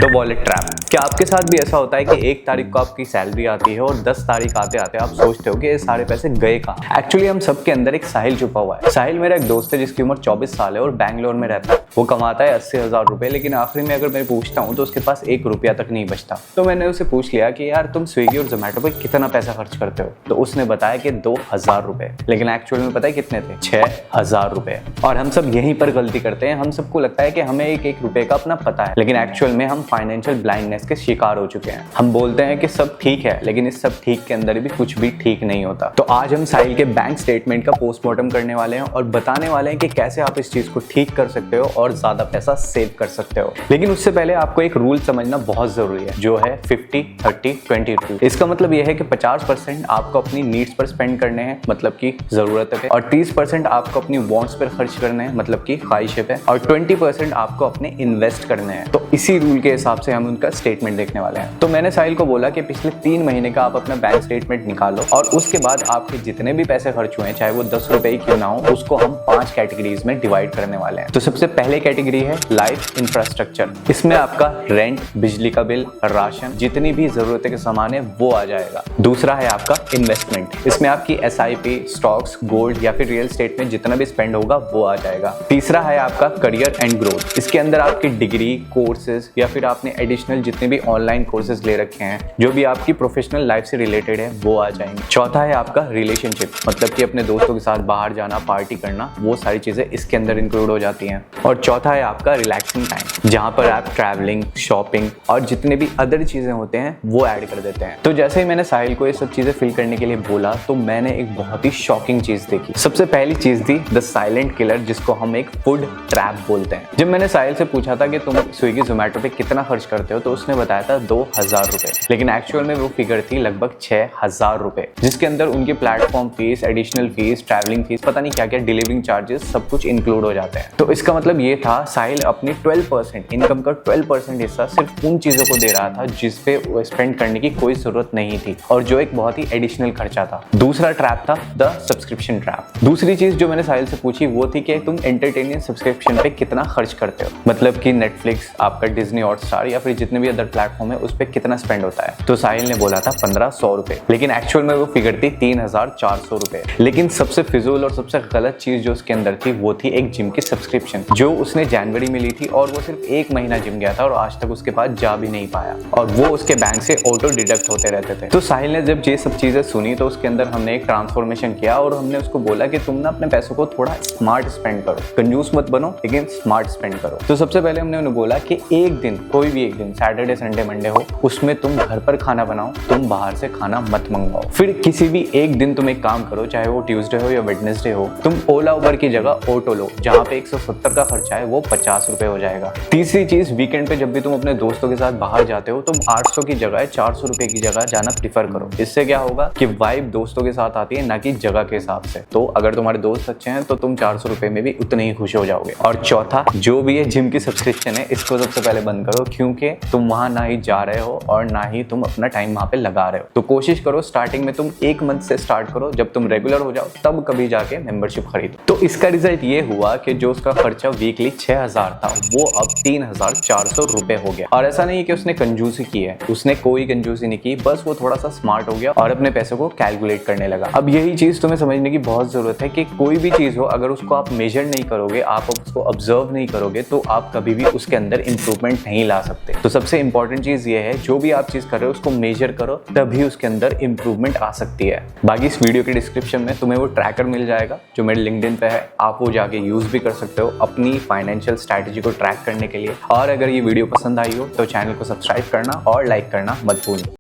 The wallet trap. क्या आपके साथ भी ऐसा होता है कि 1 तारीख को आपकी सैलरी आती है और 10 तारीख आते आते आप सोचते हो कि ये सारे पैसे गए कहाँ? एक्चुअली हम सबके अंदर एक साहिल छुपा हुआ है। साहिल मेरा एक दोस्त है जिसकी उम्र 24 साल है और बैंगलोर में रहता है। वो कमाता है 80,000 रुपए, लेकिन आखिरी में अगर मैं पूछता हूँ तो उसके पास 1 रुपया तक नहीं बचता। तो मैंने उसे पूछ लिया कि यार तुम स्विगी और जोमेटो पे कितना पैसा खर्च करते हो? तो उसने बताया कि 2,000 रुपए, लेकिन एक्चुअल में पता है कितने थे? 6,000 रुपए। और हम सब यहीं पर गलती करते हैं। हम सबको लगता है कि हमें एक रुपए का अपना पता है, लेकिन एक्चुअल में हम फाइनेंशियल ब्लाइंडनेस के शिकार हो चुके हैं। हम बोलते हैं कि सब ठीक है, लेकिन इस सब ठीक के अंदर भी कुछ भी ठीक नहीं होता। तो आज हम साहिल के बैंक स्टेटमेंट का पोस्टमार्टम करने वाले हैं और बताने वाले हैं कि कैसे आप इस चीज को ठीक कर सकते हो और ज्यादा पैसा सेव कर सकते हो। लेकिन उससे पहले आपको एक रूल समझना बहुत जरूरी है, जो है 50-30-20 रूल। इसका मतलब यह है कि 50% आपको अपनी नीड्स पर स्पेंड करने हैं, मतलब की जरूरत है, और 30% आपको अपनी वांट्स पर खर्च करने हैं, मतलब की ख्वाहिशें पे, और 20% आपको अपने इन्वेस्ट करने हैं। तो इसी रूल के हिसाब से हम उनका स्टेटमेंट देखने वाले हैं। तो मैंने साहिल को बोला कि पिछले 3 महीने का आप अपना बैंक स्टेटमेंट निकालो और उसके बाद आपके जितने भी पैसे खर्च हुए हैं, चाहे वो 10 रुपए ही क्यों ना हो, उसको हम 5 कैटेगरीज में डिवाइड करने वाले हैं। तो सबसे पहले कैटेगरी है लाइफ इंफ्रास्ट्रक्चर। इसमें आपका रेंट, बिजली का बिल, राशन, जितनी भी जरूरत के सामान है वो आ जाएगा। दूसरा है आपका इन्वेस्टमेंट। इसमें आपकी SIP, स्टॉक्स, गोल्ड या फिर रियल एस्टेट में जितना भी स्पेंड होगा वो आ जाएगा। तीसरा है आपका करियर एंड ग्रोथ। इसके अंदर आपकी डिग्री, कोर्सेज या फिर आपने एडिशनल जितने भी ऑनलाइन कोर्सेज ले रखे हैं, जो भी आपकी प्रोफेशनल लाइफ से रिलेटेड है, वो आ जाएंगे। चौथा है आपका रिलेशनशिप, मतलब कि अपने दोस्तों के साथ बाहर जाना, पार्टी करना, वो सारी चीजें इसके अंदर इंक्लूड हो जाती हैं। और चौथा है आपका रिलैक्सिंग टाइम, जहां पर आप ट्रैवलिंग, शॉपिंग और जितने भी अदर चीजें होते हैं वो ऐड कर देते हैं। तो जैसे ही मैंने साहिल को ये सब चीजें फिल करने के लिए बोला, तो मैंने एक बहुत ही शॉकिंग चीज देखी। सबसे पहली चीज थी द साइलेंट किलर, जिसको हम एक फूड ट्रैप बोलते हैं। जब मैंने साहिल से पूछा था कि तुम स्विगी जोमेटो पे कितना खर्च करते हो, तो उसने बताया था 2,000 रुपए, लेकिन एक्चुअल में वो फिगर थी लगभग 6,000 रुपए, जिसके अंदर उनकी platform fees, additional fees, travelling fees, पता नहीं क्या क्या, डिलीवरिंग चार्जेस, सब कुछ इंक्लूड हो जाते हैं। तो इसका मतलब ये था साहिल अपनी 12% इनकम का 12% हिस्सा सिर्फ उन चीजों को दे रहा था जिस पे स्पेंड करने की कोई जरूरत नहीं थी और जो एक बहुत ही एडिशनल खर्चा था। दूसरा ट्रैप था द सब्सक्रिप्शन ट्रैप। दूसरी चीज जो मैंने साहिल से पूछी वो थी कि तुम एंटरटेनमेंट सब्सक्रिप्शन पे कितना खर्च करते हो, मतलब कि नेटफ्लिक्स, आपका डिज्नी हॉटस्टार या फिर जितने भी अदर प्लेटफॉर्म है, उस पे कितना स्पेंड होता है। तो साहिल ने बोला था 1,500 रुपए, लेकिन एक्चुअल में वो फिगर थी 3,400 रुपए। लेकिन सबसे फिजूल और सबसे गलत चीज जो उसके अंदर थी वो थी एक जिम की सब्सक्रिप्शन, जो उसने जनवरी में ली थी और वो सिर्फ 1 महीना जिम गया था और आज तक उसके पास जा भी नहीं पाया, और वो उसके बैंक से ऑटो डिडक्ट होते रहते थे। तो साहिल ने जब ये सब चीजें सुनी तो उसके अंदर हमने एक ट्रांसफॉर्मेशन किया और हमने उसको बोला कि तुम ना अपने पैसों को थोड़ा स्मार्ट स्पेंड करो, कंजूस मत बनो, लेकिन स्मार्ट स्पेंड करो। तो सबसे पहले हमने उन्हें बोला कि एक दिन, कोई भी एक दिन, सैटरडे, संडे, मंडे हो, उसमें तुम घर पर खाना बनाओ, तुम बाहर से खाना मत मंगवाओ। फिर किसी भी एक दिन तुम एक काम करो, चाहे वो ट्यूसडे हो या वेडनेसडे हो, तुम ओला उबर की जगह ऑटो लो, जहाँ पे 170 का खर्चा है वो 50 रुपए हो जाएगा। तीसरी चीज, वीकेंड पे जब भी तुम अपने दोस्तों के साथ बाहर जाते हो, तुम 800 की जगह 400 रुपए की जगह जाना प्रीफर करो। इससे क्या होगा कि वाइब दोस्तों के साथ आती है, ना कि जगह के हिसाब से। तो अगर तुम्हारे दोस्त अच्छे हैं तो तुम 400 रुपए में भी उतने ही खुश हो जाओगे। और चौथा, जो भी ये जिम की सब्सक्रिप्शन है, इसको सबसे पहले बंद करो, क्योंकि तुम वहां ना ही जा रहे हो और ना ही तुम अपना टाइम वहां पे लगा रहे हो। तो कोशिश करो स्टार्टिंग में तुम 1 मंथ से स्टार्ट करो, जब तुम रेगुलर हो जाओ तब कभी जाके मेंबरशिप खरीदो। तो इसका रिजल्ट ये हुआ कि जो उसका खर्चा वीकली 6,000 था, वो अब 3,400 रुपए हो गया। और ऐसा नहीं कि उसने कंजूसी की है, उसने कोई कंजूसी नहीं की, बस वो थोड़ा सा स्मार्ट हो गया और अपने पैसों को कैलकुलेट करने लगा। अब यही चीज तुम्हें समझने की बहुत जरूरत है कि कोई भी चीज हो, अगर उसको आप मेजर नहीं करोगे, आप उसको ऑब्जर्व नहीं करोगे, तो आप कभी भी उसके अंदर इंप्रूवमेंट नहीं ला सकते। तो सबसे इंपॉर्टेंट चीज ये है, जो भी आप चीज कर रहे हो उसको मेजर करो, तभी उसके अंदर इंप्रूवमेंट आ सकती है। बाकी इस वीडियो के डिस्क्रिप्शन में तुम्हें वो ट्रैकर मिल जाएगा जो मेरे लिंक्डइन पे है, आप वो जाके यूज भी कर सकते हो अपनी फाइनेंशियल स्ट्रैटेजी को ट्रैक करने के लिए। और अगर ये वीडियो पसंद आई हो तो चैनल को सब्सक्राइब करना और लाइक करना मत भूलना।